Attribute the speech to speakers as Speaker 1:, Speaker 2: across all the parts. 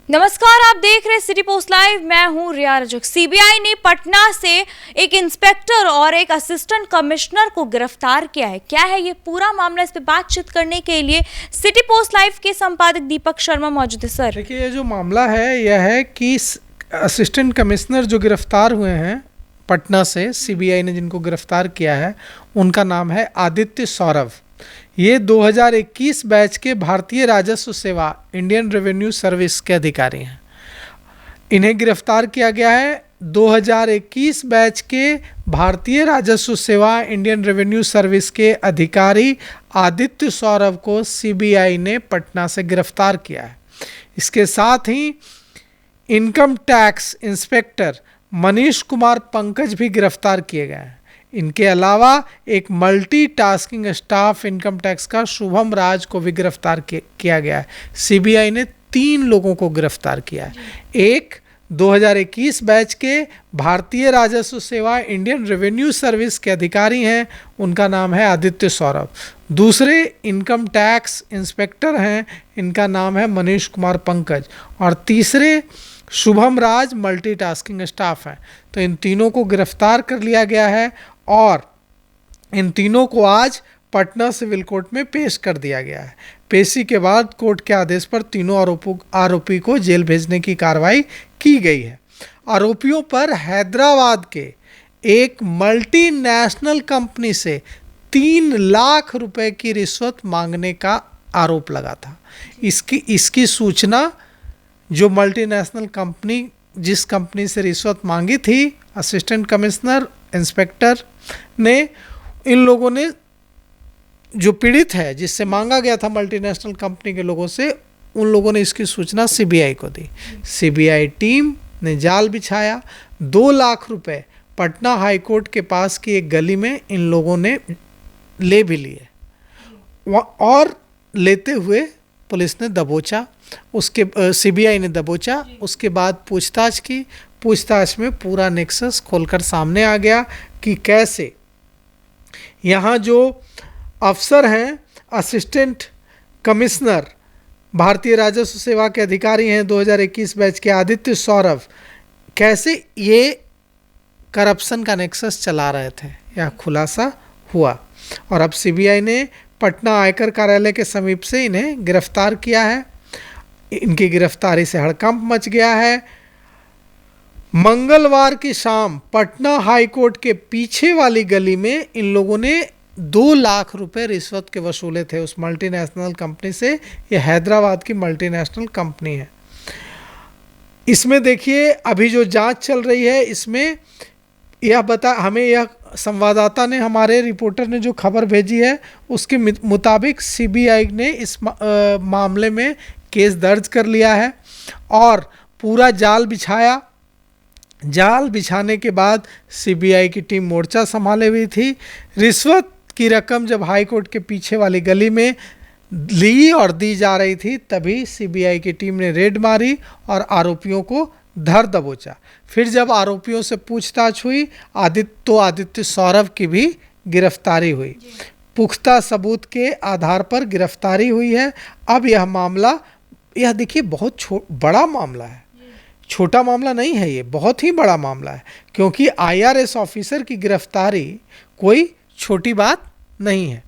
Speaker 1: नमस्कार, आप देख रहे सिटी पोस्ट लाइव। मैं हूं रिया रजक। सीबीआई ने पटना से एक इंस्पेक्टर और एक असिस्टेंट कमिश्नर को गिरफ्तार किया है। क्या है ये पूरा मामला, इस पे बातचीत करने के लिए सिटी पोस्ट लाइव के संपादक दीपक शर्मा मौजूद है। सर
Speaker 2: देखिए, ये जो मामला है यह है कि असिस्टेंट कमिश्नर जो गिरफ्तार हुए हैं पटना से, सीबीआई ने जिनको गिरफ्तार किया है उनका नाम है आदित्य सौरभ। ये 2021 बैच के भारतीय राजस्व सेवा इंडियन रेवेन्यू सर्विस के अधिकारी हैं। इन्हें गिरफ्तार किया गया है 2021 बैच के भारतीय राजस्व सेवा इंडियन रेवेन्यू सर्विस के अधिकारी आदित्य सौरभ को सीबीआई ने पटना से गिरफ्तार किया है। इसके साथ ही income tax inspector Manish Kumar Pankaj भी गिरफ्तार किए गए हैं। इनके अलावा एक मल्टीटास्किंग स्टाफ इनकम टैक्स का शुभम राज को भी गिरफ्तार किया गया है। सीबीआई ने 3 लोगों को गिरफ्तार किया है। एक 2021 बैच के भारतीय राजस्व सेवा इंडियन रेवेन्यू सर्विस के अधिकारी हैं, उनका नाम है आदित्य सौरभ। दूसरे इनकम टैक्स इंस्पेक्टर हैं, इनका नाम है मनीष कुमार पंकज। और तीसरे शुभम राज मल्टीटास्किंग स्टाफ हैं। तो इन तीनों को गिरफ्तार कर लिया गया है और इन तीनों को आज पटना सिविल कोर्ट में पेश कर दिया गया है। पेशी के बाद कोर्ट के आदेश पर तीनों आरोपी को जेल भेजने की कार्रवाई की गई है। आरोपियों पर हैदराबाद के एक मल्टीनेशनल कंपनी से 3 लाख रुपए की रिश्वत मांगने का आरोप लगा था। इसकी सूचना जो मल्टीनेशनल कंपनी जिस कंपनी से रिश्वत मांगी थी, असिस्टेंट कमिश्नर इंस्पेक्टर ने, इन लोगों ने, जो पीड़ित है जिससे मांगा गया था मल्टीनेशनल कंपनी के लोगों से, उन लोगों ने इसकी सूचना सीबीआई को दी। सीबीआई टीम ने जाल बिछाया। 2 लाख रुपए पटना हाई कोर्ट के पास की एक गली में इन लोगों ने ले भी लिए और लेते हुए पुलिस ने दबोचा। उसके सीबीआई ने दबोचा। उसके बाद पूछताछ की। पूछताछ में पूरा नेक्सस खोलकर सामने आ गया कि कैसे यहाँ जो अफसर हैं, असिस्टेंट कमिश्नर भारतीय राजस्व सेवा के अधिकारी हैं 2021 बैच के आदित्य सौरभ, कैसे ये करप्शन का नेक्सस चला रहे थे, यह खुलासा हुआ। और अब सीबीआई ने पटना आयकर कार्यालय के समीप से इन्हें गिरफ्तार किया है। इनकी गिरफ्तारी से हड़कंप मच गया है। मंगलवार की शाम पटना हाई कोर्ट के पीछे वाली गली में इन लोगों ने 2 लाख रुपए रिश्वत के वसूले थे उस मल्टीनेशनल कंपनी से। यह हैदराबाद की मल्टीनेशनल कंपनी है। इसमें देखिए, अभी जो जांच चल रही है, इसमें हमें यह संवाददाता ने, हमारे रिपोर्टर ने जो खबर भेजी है उसके मुताबिक सीबीआई ने इस मामले में केस दर्ज कर लिया है और पूरा जाल बिछाया। जाल बिछाने के बाद सीबीआई की टीम मोर्चा संभाले हुई थी। रिश्वत की रकम जब हाई कोर्ट के पीछे वाली गली में ली और दी जा रही थी, तभी सीबीआई की टीम ने रेड मारी और आरोपियों को धर दबोचा। फिर जब आरोपियों से पूछताछ हुई, आदित्य सौरभ की भी गिरफ्तारी हुई। पुख्ता सबूत के आधार पर गिरफ्तारी हुई है। अब यह मामला, यह देखिए बहुत बड़ा मामला है, छोटा मामला नहीं है, ये बहुत ही बड़ा मामला है। क्योंकि आईआरएस ऑफिसर की गिरफ्तारी कोई छोटी बात नहीं है।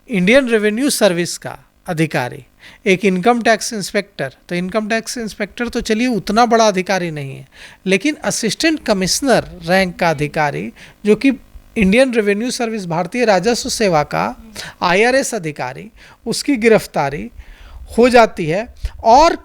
Speaker 2: इंडियन रेवेन्यू सर्विस का अधिकारी, एक इनकम टैक्स इंस्पेक्टर, तो इनकम टैक्स इंस्पेक्टर तो चलिए उतना बड़ा अधिकारी नहीं है, लेकिन असिस्टेंट कमिश्नर रैंक का अधिकारी जो कि इंडियन रेवेन्यू सर्विस भारतीय राजस्व सेवा का आईआरएस अधिकारी, उसकी गिरफ्तारी हो जाती है। और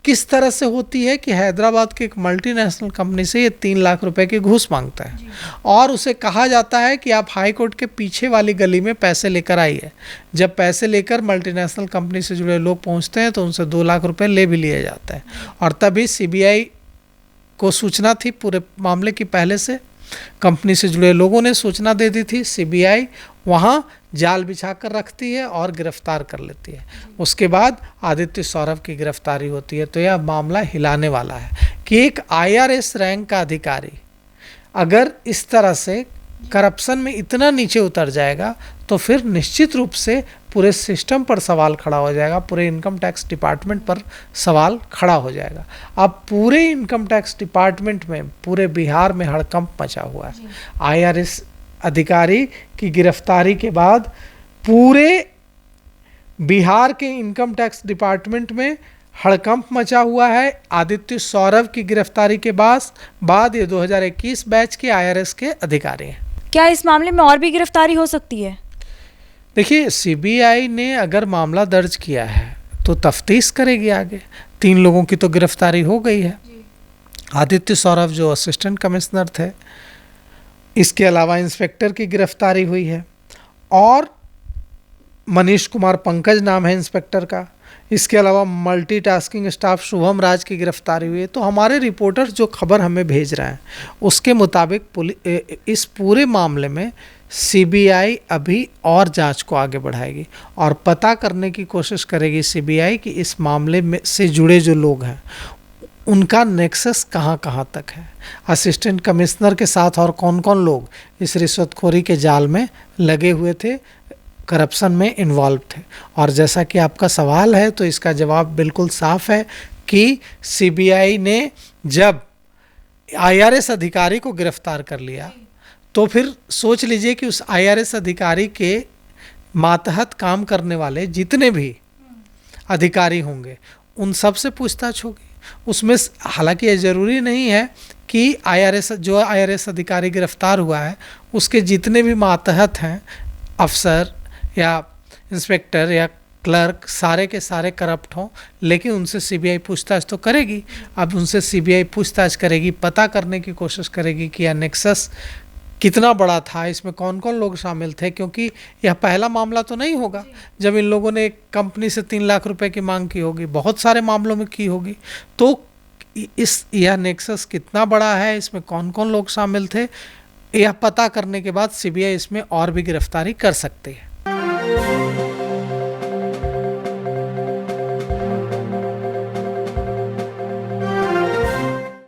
Speaker 2: किस तरह से होती है कि हैदराबाद के एक मल्टीनेशनल कंपनी से ये 3 लाख रुपए की घूस मांगता है और उसे कहा जाता है कि आप हाई कोर्ट के पीछे वाली गली में पैसे लेकर आइए। जब पैसे लेकर मल्टीनेशनल कंपनी से जुड़े लोग पहुंचते हैं तो उनसे 2 लाख रुपए ले भी लिए जाते हैं। और तभी सीबीआई को सूचना थी पूरे मामले की, पहले से कंपनी से जुड़े लोगों ने सूचना दे दी थी। सीबीआई वहाँ जाल बिछा कर रखती है और गिरफ्तार कर लेती है। उसके बाद आदित्य सौरभ की गिरफ्तारी होती है। तो यह मामला हिलाने वाला है कि एक आईआरएस रैंक का अधिकारी अगर इस तरह से करप्शन में इतना नीचे उतर जाएगा तो फिर निश्चित रूप से पूरे सिस्टम पर सवाल खड़ा हो जाएगा, पूरे इनकम टैक्स डिपार्टमेंट पर सवाल खड़ा हो जाएगा। अब पूरे इनकम टैक्स डिपार्टमेंट में पूरे बिहार में हड़कंप मचा हुआ है। IRS अधिकारी की गिरफ्तारी के बाद पूरे बिहार के इनकम टैक्स डिपार्टमेंट में हड़कंप मचा हुआ है। आदित्य सौरभ की गिरफ्तारी के बाद ये 2021 बैच के IRS के अधिकारी हैं।
Speaker 1: क्या इस मामले में और भी गिरफ्तारी हो सकती है?
Speaker 2: देखिए, CBI ने अगर मामला दर्ज किया है तो तफ्तीश करेगी आगे। 3 लोगों की तो गिरफ्तारी हो गई है। आदित्य सौरभ जो असिस्टेंट कमिश्नर थे, इसके अलावा इंस्पेक्टर की गिरफ्तारी हुई है और मनीष कुमार पंकज नाम है इंस्पेक्टर का। इसके अलावा मल्टीटास्किंग स्टाफ शुभम राज की गिरफ्तारी हुई है। तो हमारे रिपोर्टर जो खबर हमें भेज रहे हैं उसके मुताबिक इस पूरे मामले में CBI अभी और जांच को आगे बढ़ाएगी और पता करने की कोशिश करेगी CBI कि इस मामले में से जुड़े जो लोग हैं उनका नेक्सस कहाँ कहाँ तक है। असिस्टेंट कमिश्नर के साथ और कौन कौन लोग इस रिश्वतखोरी के जाल में लगे हुए थे, करप्शन में इन्वॉल्व थे। और जैसा कि आपका सवाल है तो इसका जवाब बिल्कुल साफ है कि CBI ने जब IRS अधिकारी को गिरफ्तार कर लिया तो फिर सोच लीजिए कि उस IRS अधिकारी के मातहत काम करने वाले जितने भी अधिकारी होंगे उन सब से पूछताछ होगी। उसमें हालांकि ये ज़रूरी नहीं है कि IRS अधिकारी गिरफ्तार हुआ है उसके जितने भी मातहत हैं, अफसर या इंस्पेक्टर या क्लर्क, सारे के सारे करप्ट हों, लेकिन उनसे CBI पूछताछ तो करेगी। अब उनसे CBI पूछताछ करेगी, पता करने की कोशिश करेगी कि यह नेक्सस कितना बड़ा था, इसमें कौन कौन लोग शामिल थे, क्योंकि यह पहला मामला तो नहीं होगा जब इन लोगों ने एक कंपनी से 3 लाख रुपए की मांग की होगी, बहुत सारे मामलों में की होगी। तो यह नेक्सस कितना बड़ा है, इसमें कौन कौन लोग शामिल थे, यह पता करने के बाद CBI इसमें और भी गिरफ्तारी कर सकती है।